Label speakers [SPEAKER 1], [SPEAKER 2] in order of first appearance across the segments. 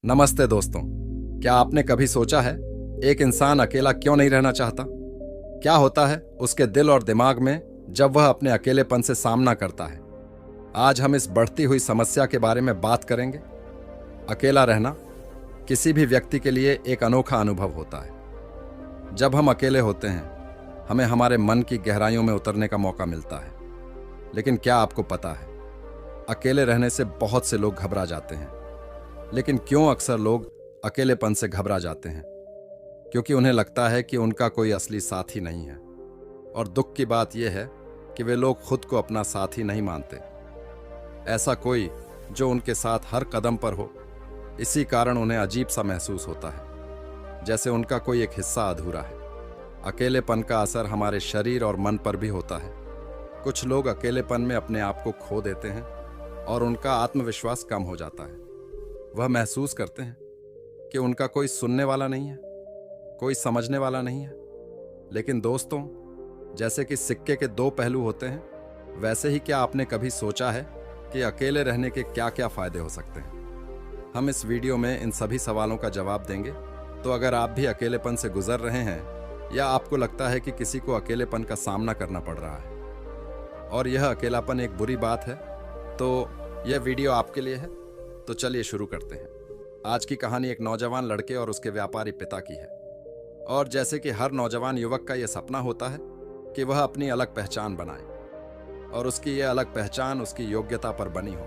[SPEAKER 1] नमस्ते दोस्तों। क्या आपने कभी सोचा है एक इंसान अकेला क्यों नहीं रहना चाहता? क्या होता है उसके दिल और दिमाग में जब वह अपने अकेलेपन से सामना करता है? आज हम इस बढ़ती हुई समस्या के बारे में बात करेंगे। अकेला रहना किसी भी व्यक्ति के लिए एक अनोखा अनुभव होता है। जब हम अकेले होते हैं हमें हमारे मन की गहराइयों में उतरने का मौका मिलता है। लेकिन क्या आपको पता है, अकेले रहने से बहुत से लोग घबरा जाते हैं। लेकिन क्यों अक्सर लोग अकेलेपन से घबरा जाते हैं? क्योंकि उन्हें लगता है कि उनका कोई असली साथी नहीं है। और दुख की बात यह है कि वे लोग खुद को अपना साथी नहीं मानते, ऐसा कोई जो उनके साथ हर कदम पर हो। इसी कारण उन्हें अजीब सा महसूस होता है, जैसे उनका कोई एक हिस्सा अधूरा है। अकेलेपन का असर हमारे शरीर और मन पर भी होता है। कुछ लोग अकेलेपन में अपने आप को खो देते हैं और उनका आत्मविश्वास कम हो जाता है। वह महसूस करते हैं कि उनका कोई सुनने वाला नहीं है, कोई समझने वाला नहीं है। लेकिन दोस्तों, जैसे कि सिक्के के दो पहलू होते हैं, वैसे ही क्या आपने कभी सोचा है कि अकेले रहने के क्या क्या फायदे हो सकते हैं? हम इस वीडियो में इन सभी सवालों का जवाब देंगे। तो अगर आप भी अकेलेपन से गुजर रहे हैं या आपको लगता है कि किसी को अकेलेपन का सामना करना पड़ रहा है और यह अकेलापन एक बुरी बात है, तो यह वीडियो आपके लिए है। तो चलिए शुरू करते हैं। आज की कहानी एक नौजवान लड़के और उसके व्यापारी पिता की है। और जैसे कि हर नौजवान युवक का यह सपना होता है कि वह अपनी अलग पहचान बनाए और उसकी यह अलग पहचान उसकी योग्यता पर बनी हो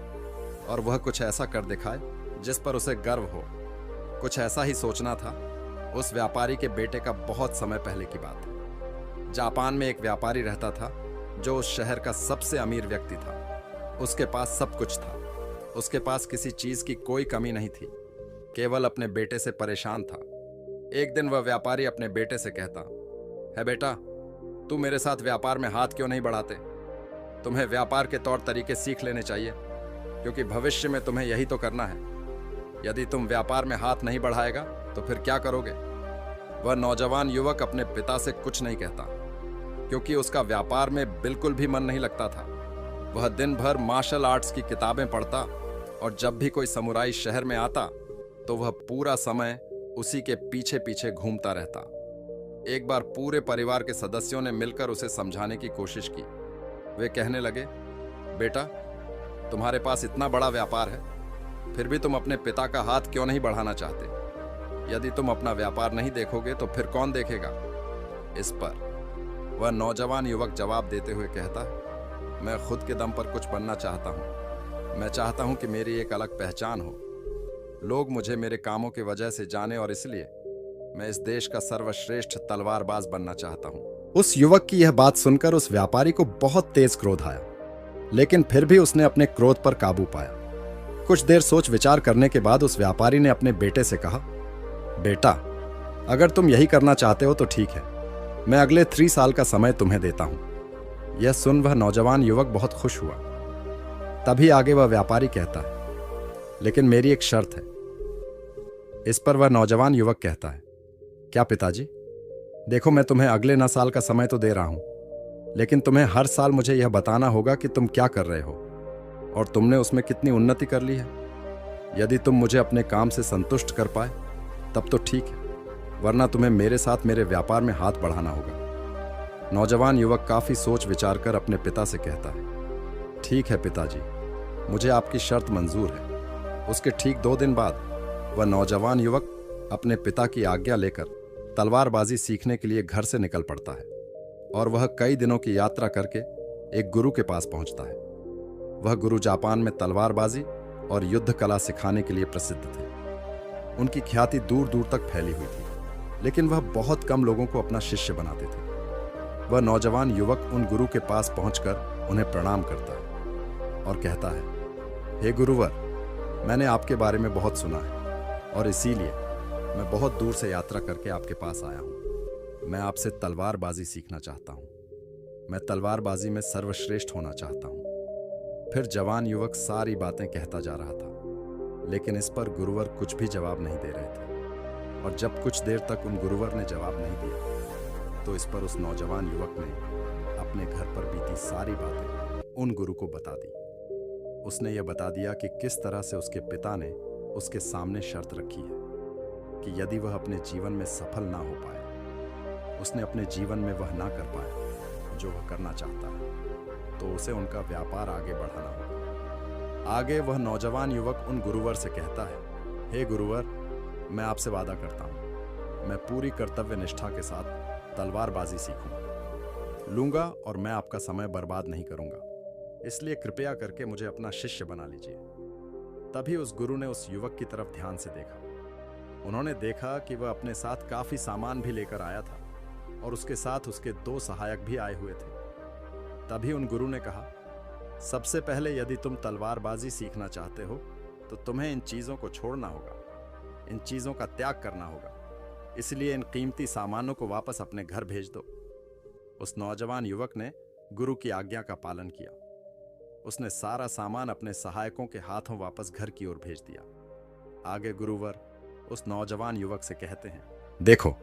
[SPEAKER 1] और वह कुछ ऐसा कर दिखाए जिस पर उसे गर्व हो। कुछ ऐसा ही सोचना था उस व्यापारी के बेटे का। बहुत समय पहले की बात है। जापान में एक व्यापारी रहता था जो उस शहर का सबसे अमीर व्यक्ति था। उसके पास सब कुछ था। उसके पास किसी चीज की कोई कमी नहीं थी, केवल अपने बेटे से परेशान था। एक दिन वह व्यापारी अपने बेटे से कहता है, बेटा, तू मेरे साथ व्यापार में हाथ क्यों नहीं बढ़ाते? तुम्हें व्यापार के तौर तरीके सीख लेने चाहिए, क्योंकि भविष्य में तुम्हें यही तो करना है। यदि तुम व्यापार में हाथ नहीं बढ़ाएगा तो फिर क्या करोगे? वह नौजवान युवक अपने पिता से कुछ नहीं कहता, क्योंकि उसका व्यापार में बिल्कुल भी मन नहीं लगता था। वह दिन भर मार्शल आर्ट्स की किताबें पढ़ता और जब भी कोई समुराई शहर में आता तो वह पूरा समय उसी के पीछे पीछे घूमता रहता। एक बार पूरे परिवार के सदस्यों ने मिलकर उसे समझाने की कोशिश की। वे कहने लगे, बेटा, तुम्हारे पास इतना बड़ा व्यापार है, फिर भी तुम अपने पिता का हाथ क्यों नहीं बढ़ाना चाहते? यदि तुम अपना व्यापार नहीं देखोगे तो फिर कौन देखेगा? इस पर वह नौजवान युवक जवाब देते हुए कहता है, मैं खुद के दम पर कुछ बनना चाहता हूँ। मैं चाहता हूं कि मेरी एक अलग पहचान हो, लोग मुझे मेरे कामों की वजह से जाने, और इसलिए मैं इस देश का सर्वश्रेष्ठ तलवारबाज बनना चाहता हूं। उस युवक की यह बात सुनकर उस व्यापारी को बहुत तेज क्रोध आया, लेकिन फिर भी उसने अपने क्रोध पर काबू पाया। कुछ देर सोच विचार करने के बाद उस व्यापारी ने अपने बेटे से कहा, बेटा, अगर तुम यही करना चाहते हो तो ठीक है, मैं अगले 3 साल का समय तुम्हें देता हूं। यह सुन वह नौजवान युवक बहुत खुश हुआ। तभी आगे वह व्यापारी कहता है, लेकिन मेरी एक शर्त है। इस पर वह नौजवान युवक कहता है, क्या पिताजी? देखो, मैं तुम्हें अगले 9 साल का समय तो दे रहा हूं, लेकिन तुम्हें हर साल मुझे यह बताना होगा कि तुम क्या कर रहे हो और तुमने उसमें कितनी उन्नति कर ली है। यदि तुम मुझे अपने काम से संतुष्ट कर पाए तब तो ठीक है, वरना तुम्हें मेरे साथ मेरे व्यापार में हाथ बढ़ाना होगा। नौजवान युवक काफी सोच विचार कर अपने पिता से कहता है, ठीक है पिताजी, मुझे आपकी शर्त मंजूर है। उसके ठीक 2 दिन बाद वह नौजवान युवक अपने पिता की आज्ञा लेकर तलवारबाजी सीखने के लिए घर से निकल पड़ता है और वह कई दिनों की यात्रा करके एक गुरु के पास पहुंचता है। वह गुरु जापान में तलवारबाजी और युद्ध कला सिखाने के लिए प्रसिद्ध थे। उनकी ख्याति दूर दूर तक फैली हुई थी, लेकिन वह बहुत कम लोगों को अपना शिष्य बनाते थे। वह नौजवान युवक उन गुरु के पास पहुंचकर उन्हें प्रणाम करता है और कहता है, हे गुरुवर, मैंने आपके बारे में बहुत सुना है और इसीलिए मैं बहुत दूर से यात्रा करके आपके पास आया हूं। मैं आपसे तलवारबाजी सीखना चाहता हूं। मैं तलवारबाजी में सर्वश्रेष्ठ होना चाहता हूं। फिर जवान युवक सारी बातें कहता जा रहा था, लेकिन इस पर गुरुवर कुछ भी जवाब नहीं दे रहे थे। और जब कुछ देर तक उन गुरुवर ने जवाब नहीं दिया तो इस पर उस नौजवान युवक ने अपने घर पर बीती सारी बातें उन गुरु को बता दी। उसने यह बता दिया कि किस तरह से उसके पिता ने उसके सामने शर्त रखी है कि यदि वह अपने जीवन में सफल ना हो पाए, उसने अपने जीवन में वह ना कर पाए जो वह करना चाहता है, तो उसे उनका व्यापार आगे बढ़ाना होगा। आगे वह नौजवान युवक उन गुरुवर से कहता है, हे गुरुवर, मैं आपसे वादा करता हूँ, मैं पूरी कर्तव्य निष्ठा के साथ तलवारबाजी लूंगा और मैं आपका समय बर्बाद नहीं करूंगा, इसलिए कृपया करके मुझे अपना शिष्य बना लीजिए। तभी उस गुरु ने उस युवक की तरफ ध्यान से देखा। उन्होंने देखा कि वह अपने साथ काफी सामान भी लेकर आया था और उसके साथ उसके 2 सहायक भी आए हुए थे। तभी उन गुरु ने कहा, सबसे पहले यदि तुम तलवारबाजी सीखना चाहते हो तो तुम्हें इन चीजों को छोड़ना होगा, इन चीजों का त्याग करना होगा, इसलिए इन कीमती सामानों को वापस अपने घर भेज दो। उस नौजवान युवक ने गुरु की आज्ञा का पालन किया। उसने सारा सामान अपने सहायकों के हाथों वापस घर की ओर भेज दिया। आगे गुरुवर उस नौजवान युवक से कहते हैं, देखो,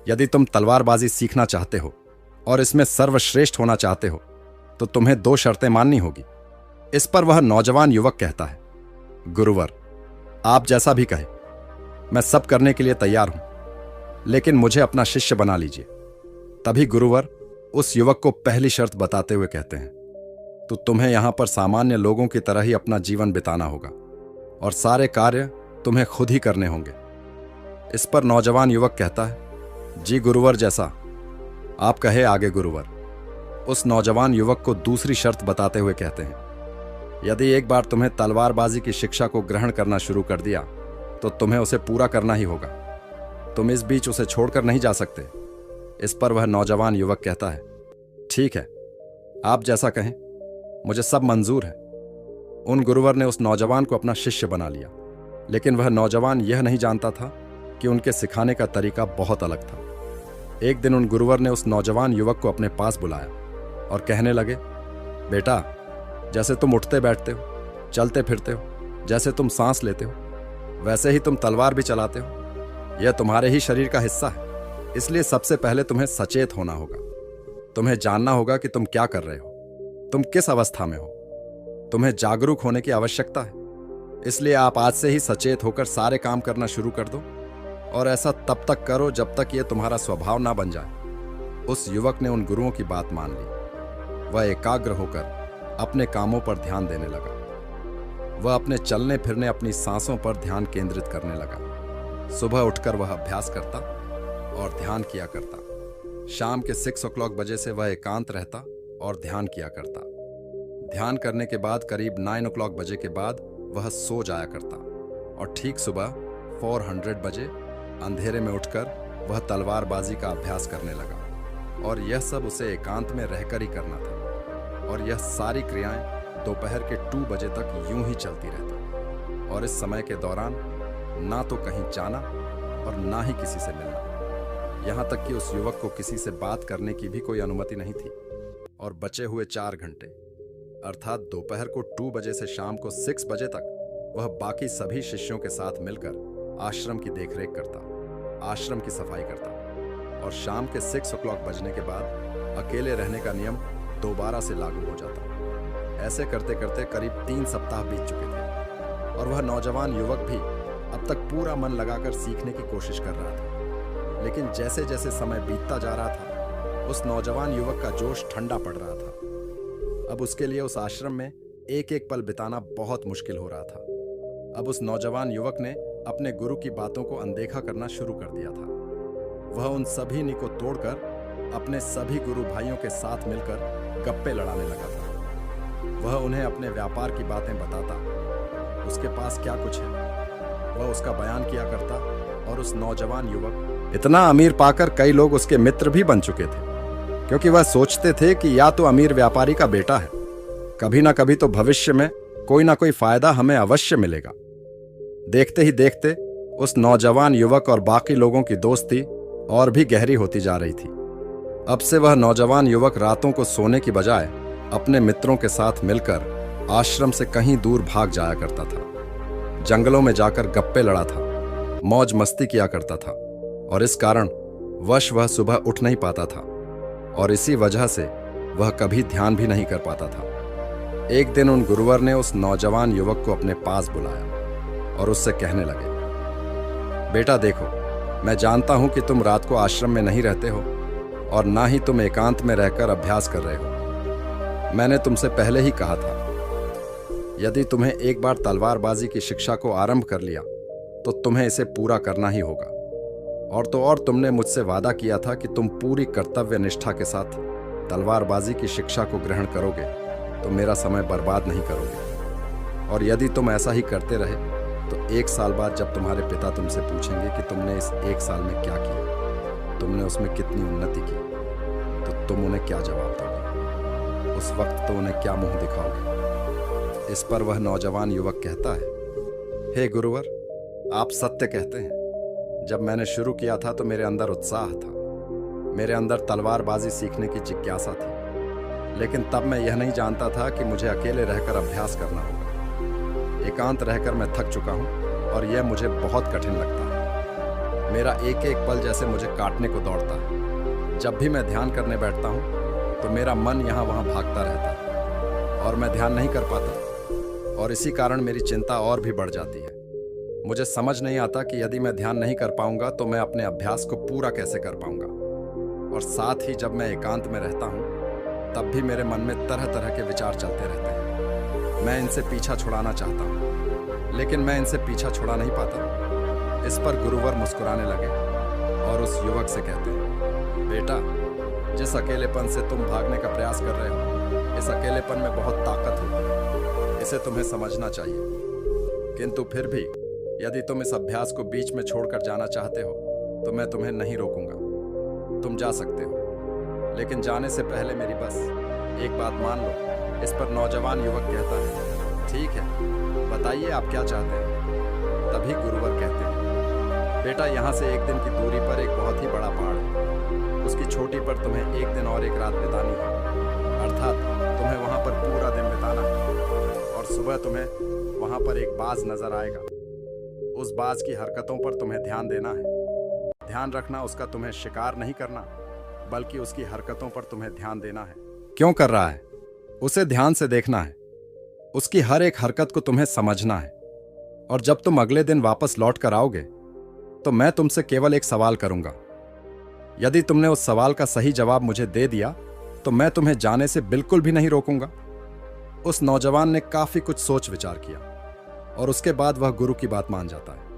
[SPEAKER 1] यदि तुम तलवारबाजी सीखना चाहते हो और इसमें सर्वश्रेष्ठ होना चाहते हो तो तुम्हें 2 शर्तें माननी होगी। इस पर वह नौजवान युवक कहता है, गुरुवर, आप जैसा भी कहे, मैं सब करने के लिए तैयार हूं, लेकिन मुझे अपना शिष्य बना लीजिए। तभी गुरुवर उस युवक को पहली शर्त बताते हुए कहते हैं, तो तुम्हें यहां पर सामान्य लोगों की तरह ही अपना जीवन बिताना होगा और सारे कार्य तुम्हें खुद ही करने होंगे। इस पर नौजवान युवक कहता है, जी गुरुवर, जैसा आप कहे। आगे गुरुवर उस नौजवान युवक को दूसरी शर्त बताते हुए कहते हैं, यदि एक बार तुम्हें तलवारबाजी की शिक्षा को ग्रहण करना शुरू कर दिया तो तुम्हें उसे पूरा करना ही होगा, तुम इस बीच उसे छोड़कर नहीं जा सकते। इस पर वह नौजवान युवक कहता है, ठीक है, आप जैसा कहें, मुझे सब मंजूर है। उन गुरुवर ने उस नौजवान को अपना शिष्य बना लिया, लेकिन वह नौजवान यह नहीं जानता था कि उनके सिखाने का तरीका बहुत अलग था। एक दिन उन गुरुवर ने उस नौजवान युवक को अपने पास बुलाया और कहने लगे, बेटा, जैसे तुम उठते बैठते हो, चलते फिरते हो, जैसे तुम सांस लेते हो, वैसे ही तुम तलवार भी चलाते हो। यह तुम्हारे ही शरीर का हिस्सा है, इसलिए सबसे पहले तुम्हें सचेत होना होगा। तुम्हें जानना होगा कि तुम क्या कर रहे हो, तुम किस अवस्था में हो। तुम्हें जागरूक होने की आवश्यकता है, इसलिए आप आज से ही सचेत होकर सारे काम करना शुरू कर दो और ऐसा तब तक करो जब तक यह तुम्हारा स्वभाव ना बन जाए। उस युवक ने उन गुरुओं की बात मान ली। वह एकाग्र होकर अपने कामों पर ध्यान देने लगा। वह अपने चलने फिरने, अपनी सांसों पर ध्यान केंद्रित करने लगा। सुबह उठकर वह अभ्यास करता और ध्यान किया करता। शाम के 6 o'clock बजे से वह एकांत रहता और ध्यान किया करता। ध्यान करने के बाद करीब 9 o'clock बजे के बाद वह सो जाया करता और ठीक सुबह 400 बजे अंधेरे में उठकर वह तलवारबाजी का अभ्यास करने लगा। और यह सब उसे एकांत में रहकर ही करना था। और यह सारी क्रियाएं दोपहर के 2 बजे तक यूं ही चलती रहती। और इस समय के दौरान ना तो कहीं जाना और ना ही किसी से मिलना। यहाँ तक कि उस युवक को किसी से बात करने की भी कोई अनुमति नहीं थी। और बचे हुए 4 घंटे अर्थात दोपहर को 2 बजे से शाम को 6 बजे तक वह बाकी सभी शिष्यों के साथ मिलकर आश्रम की देखरेख करता, आश्रम की सफाई करता। और शाम के 6 o'clock बजने के बाद अकेले रहने का नियम दोबारा से लागू हो जाता। ऐसे करते करते करीब 3 सप्ताह बीत चुके थे और वह नौजवान युवक भी अब तक पूरा मन लगाकर सीखने की कोशिश कर रहा था। लेकिन जैसे जैसे समय बीतता जा रहा था, उस नौजवान युवक का जोश ठंडा पड़ रहा था। अब उसके लिए उस आश्रम में एक एक पल बिताना बहुत मुश्किल हो रहा था। अब उस नौजवान युवक ने अपने गुरु की बातों को अनदेखा करना शुरू कर दिया था। वह उन सभी को तोड़कर अपने सभी गुरु भाइयों के साथ मिलकर गप्पे लड़ाने लगा था। वह उन्हें अपने व्यापार की बातें बताता, उसके पास क्या कुछ है वह उसका बयान किया करता। और उस नौजवान युवक इतना अमीर पाकर कई लोग उसके मित्र भी बन चुके थे, क्योंकि वह सोचते थे कि या तो अमीर व्यापारी का बेटा है, कभी ना कभी तो भविष्य में कोई ना कोई फायदा हमें अवश्य मिलेगा। देखते ही देखते उस नौजवान युवक और बाकी लोगों की दोस्ती और भी गहरी होती जा रही थी। अब से वह नौजवान युवक रातों को सोने की बजाय अपने मित्रों के साथ मिलकर आश्रम से कहीं दूर भाग जाया करता था। जंगलों में जाकर गप्पे लड़ा था, मौज मस्ती किया करता था और इस कारण वह सुबह उठ नहीं पाता था और इसी वजह से वह कभी ध्यान भी नहीं कर पाता था। एक दिन उन गुरुवर ने उस नौजवान युवक को अपने पास बुलाया और उससे कहने लगे, बेटा देखो, मैं जानता हूं कि तुम रात को आश्रम में नहीं रहते हो और ना ही तुम एकांत में रहकर अभ्यास कर रहे हो। मैंने तुमसे पहले ही कहा था, यदि तुम्हें एक बार तलवारबाजी की शिक्षा को आरंभ कर लिया तो तुम्हें इसे पूरा करना ही होगा। और तो और तुमने मुझसे वादा किया था कि तुम पूरी कर्तव्य निष्ठा के साथ तलवारबाजी की शिक्षा को ग्रहण करोगे तो मेरा समय बर्बाद नहीं करोगे। और यदि तुम ऐसा ही करते रहे तो 1 साल बाद जब तुम्हारे पिता तुमसे पूछेंगे कि तुमने इस 1 साल में क्या किया, तुमने उसमें कितनी उन्नति की, तो तुम उन्हें क्या जवाब दोगे? उस वक्त तो उन्हें क्या मुंह दिखाओगे? इस पर वह नौजवान युवक कहता है, हे गुरुवर, आप सत्य कहते हैं। जब मैंने शुरू किया था तो मेरे अंदर उत्साह था, मेरे अंदर तलवारबाजी सीखने की जिज्ञासा थी, लेकिन तब मैं यह नहीं जानता था कि मुझे अकेले रहकर अभ्यास करना होगा। एकांत रहकर मैं थक चुका हूं और यह मुझे बहुत कठिन लगता है। मेरा एक एक पल जैसे मुझे काटने को दौड़ता है। जब भी मैं ध्यान करने बैठता हूं तो मेरा मन यहाँ वहाँ भागता रहता है और मैं ध्यान नहीं कर पाता, और इसी कारण मेरी चिंता और भी बढ़ जाती है। मुझे समझ नहीं आता कि यदि मैं ध्यान नहीं कर पाऊंगा तो मैं अपने अभ्यास को पूरा कैसे कर पाऊंगा। और साथ ही जब मैं एकांत में रहता हूं तब भी मेरे मन में तरह तरह के विचार चलते रहते हैं। मैं इनसे पीछा छुड़ाना चाहता हूं, लेकिन मैं इनसे पीछा छुड़ा नहीं पाता। इस पर गुरुवर मुस्कुराने लगे और उस युवक से कहते हैं, बेटा, जिस अकेलेपन से तुम भागने का प्रयास कर रहे हो, इस अकेलेपन में बहुत ताकत होती है, इसे तुम्हें समझना चाहिए। किंतु फिर भी यदि तुम इस अभ्यास को बीच में छोड़कर जाना चाहते हो तो मैं तुम्हें नहीं रोकूंगा। तुम जा सकते हो, लेकिन जाने से पहले मेरी बस एक बात मान लो। इस पर नौजवान युवक कहता है, ठीक है, बताइए आप क्या चाहते हैं। तभी गुरुवर कहते हैं, बेटा, यहाँ से 1 दिन की दूरी पर एक बहुत ही बड़ा पहाड़ है। उसकी चोटी पर तुम्हें 1 दिन और 1 रात बितानी है, अर्थात तुम्हें वहाँ पर पूरा दिन बिताना है। और सुबह तुम्हें वहाँ पर एक बाज नजर आएगा। उस बाज की हरकतों पर तुम्हें ध्यान देना है। ध्यान रखना उसका तुम्हें शिकार नहीं करना, बल्कि उसकी हरकतों पर तुम्हें ध्यान देना है। क्यों कर रहा है, उसे ध्यान से देखना है। उसकी हर एक हरकत को तुम्हें समझना है। और जब तुम अगले दिन वापस लौट कर आओगे तो मैं तुमसे केवल एक सवाल करूंगा। यदि तुमने उस सवाल का सही जवाब मुझे दे दिया तो मैं तुम्हें जाने से बिल्कुल भी नहीं रोकूंगा। उस नौजवान ने काफी कुछ सोच विचार किया और उसके बाद वह गुरु की बात मान जाता है।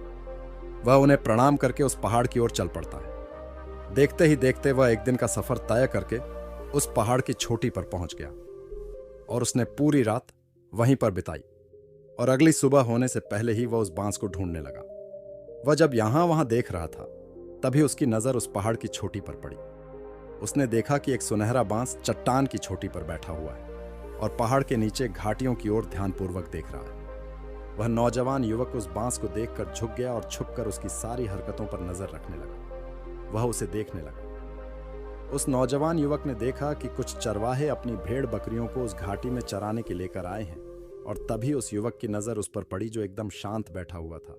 [SPEAKER 1] वह उन्हें प्रणाम करके उस पहाड़ की ओर चल पड़ता है। देखते ही देखते वह 1 दिन का सफर तय करके उस पहाड़ की चोटी पर पहुंच गया और उसने पूरी रात वहीं पर बिताई। और अगली सुबह होने से पहले ही वह उस बांस को ढूंढने लगा। वह जब यहां वहां देख रहा था तभी उसकी नजर उस पहाड़ की चोटी पर पड़ी। उसने देखा कि एक सुनहरा बांस चट्टान की चोटी पर बैठा हुआ है और पहाड़ के नीचे घाटियों की ओर ध्यानपूर्वक देख रहा है। वह नौजवान युवक उस बांस को देखकर झुक गया और छुपकर उसकी सारी हरकतों पर नजर रखने लगा। वह उसे देखने लगा। उस नौजवान युवक ने देखा कि कुछ चरवाहे अपनी भेड़ बकरियों को उस घाटी में चराने के लेकर आए हैं, और तभी उस युवक की नजर उस पर पड़ी जो एकदम शांत बैठा हुआ था।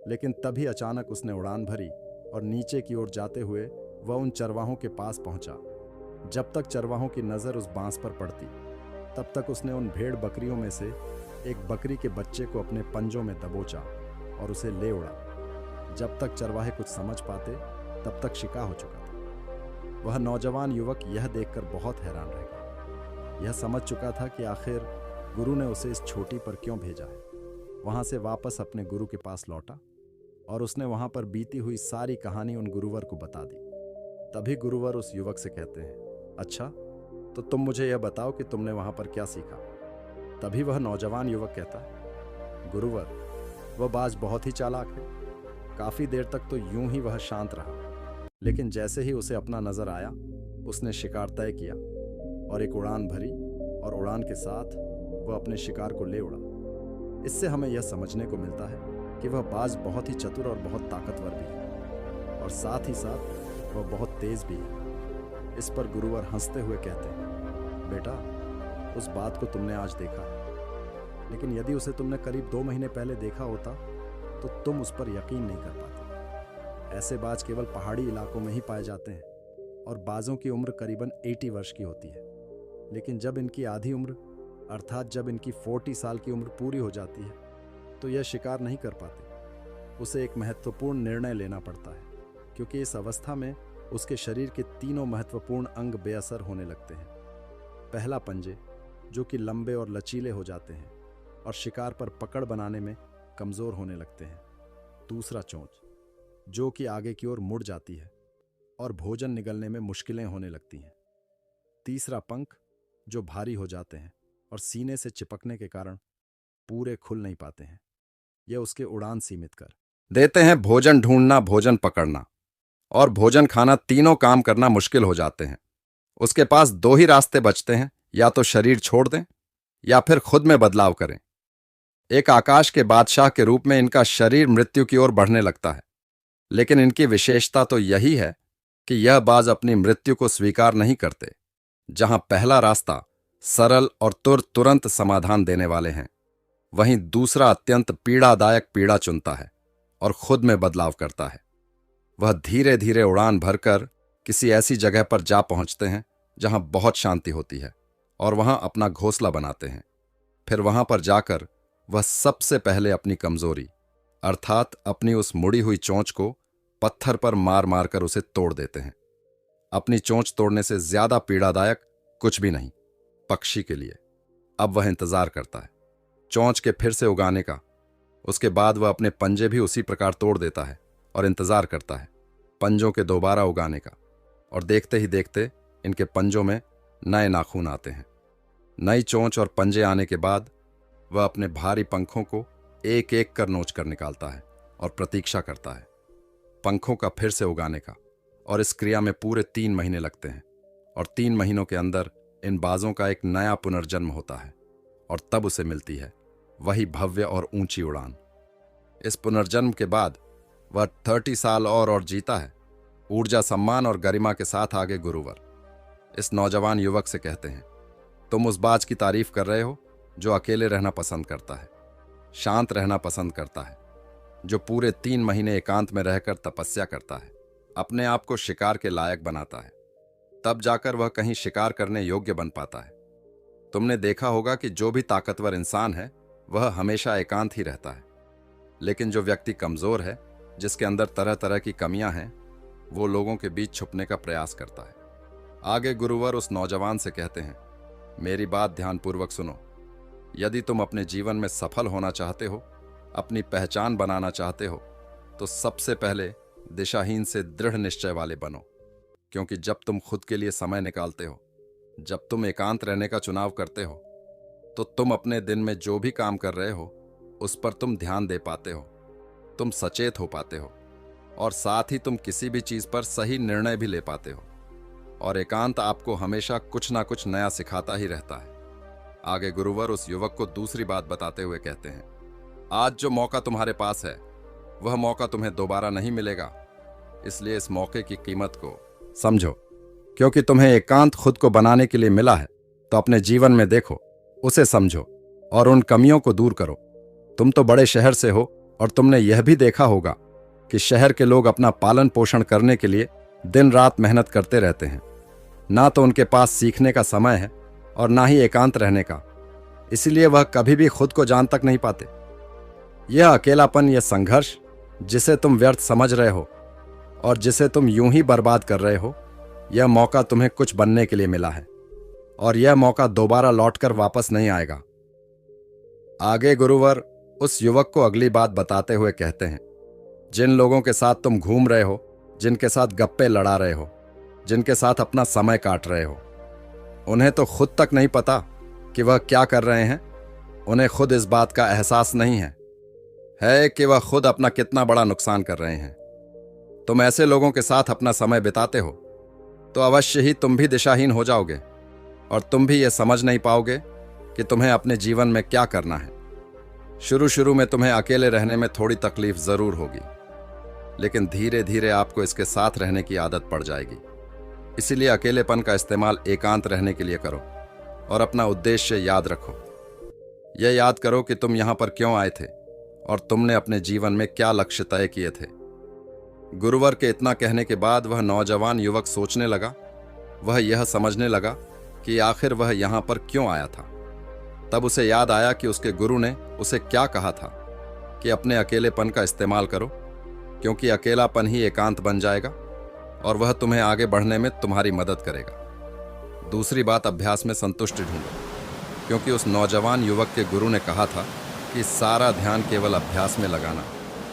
[SPEAKER 1] लेकिन तभी अचानक उसने उड़ान भरी और नीचे की ओर जाते हुए वह उन चरवाहों के पास पहुंचा। जब तक चरवाहों की नजर उस बांस पर पड़ती तब तक उसने उन भेड़ बकरियों में से एक बकरी के बच्चे को अपने पंजों में दबोचा और उसे ले उड़ा। जब तक चरवाहे कुछ समझ पाते तब तक शिकार हो चुका था। वह नौजवान युवक यह देखकर बहुत हैरान रह गया। यह समझ चुका था कि आखिर गुरु ने उसे इस चोटी पर क्यों भेजा है। वहां से वापस अपने गुरु के पास लौटा और उसने वहां पर बीती हुई सारी कहानी उन गुरुवर को बता दी। तभी गुरुवर उस युवक से कहते हैं, अच्छा, तो तुम मुझे यह बताओ कि तुमने वहां पर क्या सीखा। तभी वह नौजवान युवक कहता, गुरुवर, वह बाज बहुत ही चालाक है। काफी देर तक तो यूं ही वह शांत रहा, लेकिन जैसे ही उसे अपना नजर आया उसने शिकार तय किया और एक उड़ान भरी, और उड़ान के साथ वह अपने शिकार को ले उड़ा। इससे हमें यह समझने को मिलता है कि वह बाज बहुत ही चतुर और बहुत ताकतवर भी है, और साथ ही साथ वह बहुत तेज भी है। इस पर गुरुवर हंसते हुए कहते हैं, बेटा, उस बात को तुमने आज देखा है, लेकिन यदि उसे तुमने करीब 2 महीने पहले देखा होता तो तुम उस पर यकीन नहीं कर पाते। ऐसे बाज केवल पहाड़ी इलाकों में ही पाए जाते हैं और बाजों की उम्र करीबन 80 वर्ष की होती है। लेकिन जब इनकी आधी उम्र अर्थात जब इनकी 40 साल की उम्र पूरी हो जाती है तो यह शिकार नहीं कर पाते। उसे एक महत्वपूर्ण निर्णय लेना पड़ता है, क्योंकि इस अवस्था में उसके शरीर के तीनों महत्वपूर्ण अंग बेअसर होने लगते हैं। पहला, पंजे, जो कि लंबे और लचीले हो जाते हैं और शिकार पर पकड़ बनाने में कमज़ोर होने लगते हैं। दूसरा, चोंच, जो कि आगे की ओर मुड़ जाती है और भोजन निगलने में मुश्किलें होने लगती हैं। तीसरा, पंख, जो भारी हो जाते हैं और सीने से चिपकने के कारण पूरे खुल नहीं पाते हैं। यह उसके उड़ान सीमित कर देते हैं। भोजन ढूंढना, भोजन पकड़ना और भोजन खाना, तीनों काम करना मुश्किल हो जाते हैं। उसके पास दो ही रास्ते बचते हैं, या तो शरीर छोड़ दें या फिर खुद में बदलाव करें। एक आकाश के बादशाह के रूप में इनका शरीर मृत्यु की ओर बढ़ने लगता है, लेकिन इनकी विशेषता तो यही है कि यह बाज अपनी मृत्यु को स्वीकार नहीं करते। जहां पहला रास्ता सरल और तुरंत समाधान देने वाले हैं, वहीं दूसरा अत्यंत पीड़ादायक पीड़ा चुनता है और खुद में बदलाव करता है। वह धीरे धीरे उड़ान भरकर किसी ऐसी जगह पर जा पहुंचते हैं जहां बहुत शांति होती है और वहां अपना घोंसला बनाते हैं। फिर वहां पर जाकर वह सबसे पहले अपनी कमजोरी अर्थात अपनी उस मुड़ी हुई चोंच को पत्थर पर मार मार कर उसे तोड़ देते हैं। अपनी चोंच तोड़ने से ज्यादा पीड़ादायक कुछ भी नहीं पक्षी के लिए। अब वह इंतजार करता है चोंच के फिर से उगाने का। उसके बाद वह अपने पंजे भी उसी प्रकार तोड़ देता है और इंतजार करता है पंजों के दोबारा उगाने का। और देखते ही देखते इनके पंजों में नए नाखून आते हैं। नई चोंच और पंजे आने के बाद वह अपने भारी पंखों को एक एक कर नोच कर निकालता है और प्रतीक्षा करता है पंखों का फिर से उगाने का। और इस क्रिया में पूरे 3 महीने लगते हैं और 3 महीनों के अंदर इन बाजों का एक नया पुनर्जन्म होता है और तब उसे मिलती है वही भव्य और ऊंची उड़ान। इस पुनर्जन्म के बाद वह 30 साल और जीता है। ऊर्जा, सम्मान और गरिमा के साथ आगे गुरुवर इस नौजवान युवक से कहते हैं, तुम उस बाज की तारीफ कर रहे हो जो अकेले रहना पसंद करता है, शांत रहना पसंद करता है, जो पूरे 3 महीने एकांत में रहकर तपस्या करता है, अपने आप को शिकार के लायक बनाता है, तब जाकर वह कहीं शिकार करने योग्य बन पाता है। तुमने देखा होगा कि जो भी ताकतवर इंसान है वह हमेशा एकांत ही रहता है, लेकिन जो व्यक्ति कमजोर है, जिसके अंदर तरह तरह की कमियां हैं, वो लोगों के बीच छुपने का प्रयास करता है। आगे गुरुवर उस नौजवान से कहते हैं, मेरी बात ध्यानपूर्वक सुनो। यदि तुम अपने जीवन में सफल होना चाहते हो, अपनी पहचान बनाना चाहते हो, तो सबसे पहले दिशाहीन से दृढ़ निश्चय वाले बनो। क्योंकि जब तुम खुद के लिए समय निकालते हो, जब तुम एकांत रहने का चुनाव करते हो, तो तुम अपने दिन में जो भी काम कर रहे हो उस पर तुम ध्यान दे पाते हो, तुम सचेत हो पाते हो और साथ ही तुम किसी भी चीज पर सही निर्णय भी ले पाते हो। और एकांत आपको हमेशा कुछ ना कुछ नया सिखाता ही रहता है। आगे गुरुवर उस युवक को दूसरी बात बताते हुए कहते हैं, आज जो मौका तुम्हारे पास है वह मौका तुम्हें दोबारा नहीं मिलेगा, इसलिए इस मौके की कीमत को समझो। क्योंकि तुम्हें एकांत खुद को बनाने के लिए मिला है, तो अपने जीवन में देखो, उसे समझो और उन कमियों को दूर करो। तुम तो बड़े शहर से हो और तुमने यह भी देखा होगा कि शहर के लोग अपना पालन पोषण करने के लिए दिन रात मेहनत करते रहते हैं। ना तो उनके पास सीखने का समय है और ना ही एकांत रहने का, इसलिए वह कभी भी खुद को जान तक नहीं पाते। यह अकेलापन, यह संघर्ष जिसे तुम व्यर्थ समझ रहे हो और जिसे तुम यूं ही बर्बाद कर रहे हो, यह मौका तुम्हें कुछ बनने के लिए मिला है और यह मौका दोबारा लौटकर वापस नहीं आएगा। आगे गुरुवर उस युवक को अगली बात बताते हुए कहते हैं, जिन लोगों के साथ तुम घूम रहे हो, जिनके साथ गप्पे लड़ा रहे हो, जिनके साथ अपना समय काट रहे हो, उन्हें तो खुद तक नहीं पता कि वह क्या कर रहे हैं। उन्हें खुद इस बात का एहसास नहीं है कि वह खुद अपना कितना बड़ा नुकसान कर रहे हैं। तुम ऐसे लोगों के साथ अपना समय बिताते हो तो अवश्य ही तुम भी दिशाहीन हो जाओगे और तुम भी यह समझ नहीं पाओगे कि तुम्हें अपने जीवन में क्या करना है। शुरू शुरू में तुम्हें अकेले रहने में थोड़ी तकलीफ जरूर होगी, लेकिन धीरे धीरे आपको इसके साथ रहने की आदत पड़ जाएगी। इसीलिए अकेलेपन का इस्तेमाल एकांत रहने के लिए करो और अपना उद्देश्य याद रखो। यह याद करो कि तुम यहां पर क्यों आए थे और तुमने अपने जीवन में क्या लक्ष्य तय किए थे। गुरुवर के इतना कहने के बाद वह नौजवान युवक सोचने लगा, वह यह समझने लगा कि आखिर वह यहां पर क्यों आया था। तब उसे याद आया कि उसके गुरु ने उसे क्या कहा था कि अपने अकेलेपन का इस्तेमाल करो, क्योंकि अकेलापन ही एकांत बन जाएगा और वह तुम्हें आगे बढ़ने में तुम्हारी मदद करेगा। दूसरी बात, अभ्यास में संतुष्टि ढूंढो, क्योंकि उस नौजवान युवक के गुरु ने कहा था कि सारा ध्यान केवल अभ्यास में लगाना,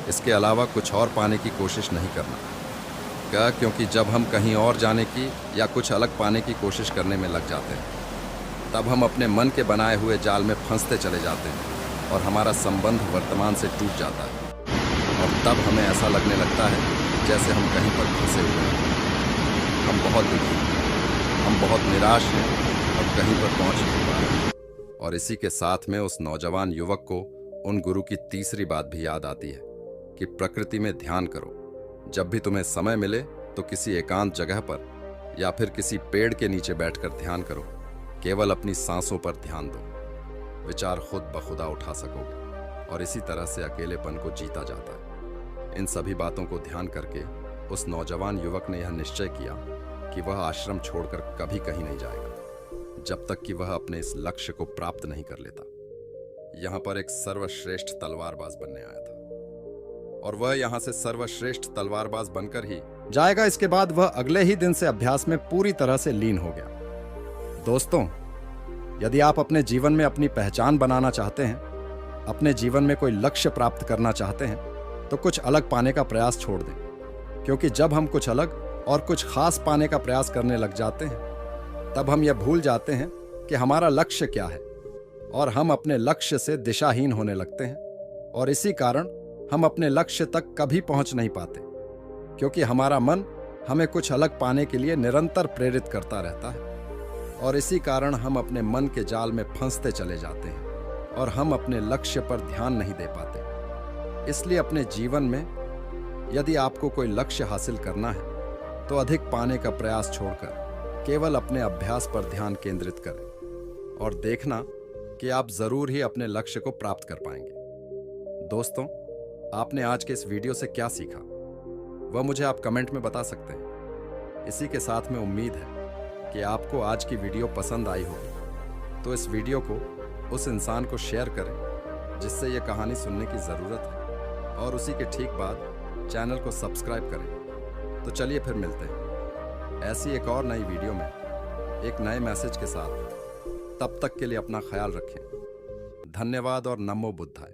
[SPEAKER 1] इसके अलावा कुछ और पाने की कोशिश नहीं करना। क्या? क्योंकि जब हम कहीं और जाने की या कुछ अलग पाने की कोशिश करने में लग जाते हैं, तब हम अपने मन के बनाए हुए जाल में फंसते चले जाते हैं और हमारा संबंध वर्तमान से टूट जाता है। और तब हमें ऐसा लगने लगता है जैसे हम कहीं पर फंसे हुए हैं। हम बहुत दुखी हैं, हम बहुत निराश हैं और कहीं पर पहुंच नहीं पा रहे। और इसी के साथ में उस नौजवान युवक को उन गुरु की तीसरी बात भी याद आती है कि प्रकृति में ध्यान करो। जब भी तुम्हें समय मिले तो किसी एकांत जगह पर या फिर किसी पेड़ के नीचे बैठकर ध्यान करो। केवल अपनी सांसों पर ध्यान दो, विचार खुद ब खुदा उठा सकोगे और इसी तरह से अकेलेपन को जीता जाता है। इन सभी बातों को ध्यान करके उस नौजवान युवक ने यह निश्चय किया कि वह आश्रम छोड़कर कभी कहीं नहीं जाएगा जब तक कि वह अपने इस लक्ष्य को प्राप्त नहीं कर लेता। यहाँ पर एक सर्वश्रेष्ठ तलवारबाज बनने आया था और वह यहाँ से सर्वश्रेष्ठ तलवारबाज बनकर ही जाएगा। इसके बाद वह अगले ही दिन से अभ्यास में पूरी तरह से लीन हो गया। दोस्तों, यदि आप अपने जीवन में अपनी पहचान बनाना चाहते हैं, अपने जीवन में कोई लक्ष्य प्राप्त करना चाहते हैं, तो कुछ अलग पाने का प्रयास छोड़ दें, क्योंकि जब हम कुछ अलग और कुछ खास पाने का प्रयास करने लग जाते हैं, तब हम यह भूल जाते हैं कि हमारा लक्ष्य क्या है और हम अपने लक्ष्य से दिशाहीन होने लगते हैं। और इसी कारण हम अपने लक्ष्य तक कभी पहुंच नहीं पाते, क्योंकि हमारा मन हमें कुछ अलग पाने के लिए निरंतर प्रेरित करता रहता है। और इसी कारण हम अपने मन के जाल में फंसते चले जाते हैं और हम अपने लक्ष्य पर ध्यान नहीं दे पाते। इसलिए अपने जीवन में यदि आपको कोई लक्ष्य हासिल करना है तो अधिक पाने का प्रयास छोड़कर केवल अपने अभ्यास पर ध्यान केंद्रित करें और देखना कि आप जरूर ही अपने लक्ष्य को प्राप्त कर पाएंगे। दोस्तों, आपने आज के इस वीडियो से क्या सीखा वह मुझे आप कमेंट में बता सकते हैं। इसी के साथ में उम्मीद है कि आपको आज की वीडियो पसंद आई होगी, तो इस वीडियो को उस इंसान को शेयर करें जिससे ये कहानी सुनने की ज़रूरत है और उसी के ठीक बाद चैनल को सब्सक्राइब करें। तो चलिए फिर मिलते हैं ऐसी एक और नई वीडियो में एक नए मैसेज के साथ। तब तक के लिए अपना ख्याल रखें। धन्यवाद और नमो बुद्धाय।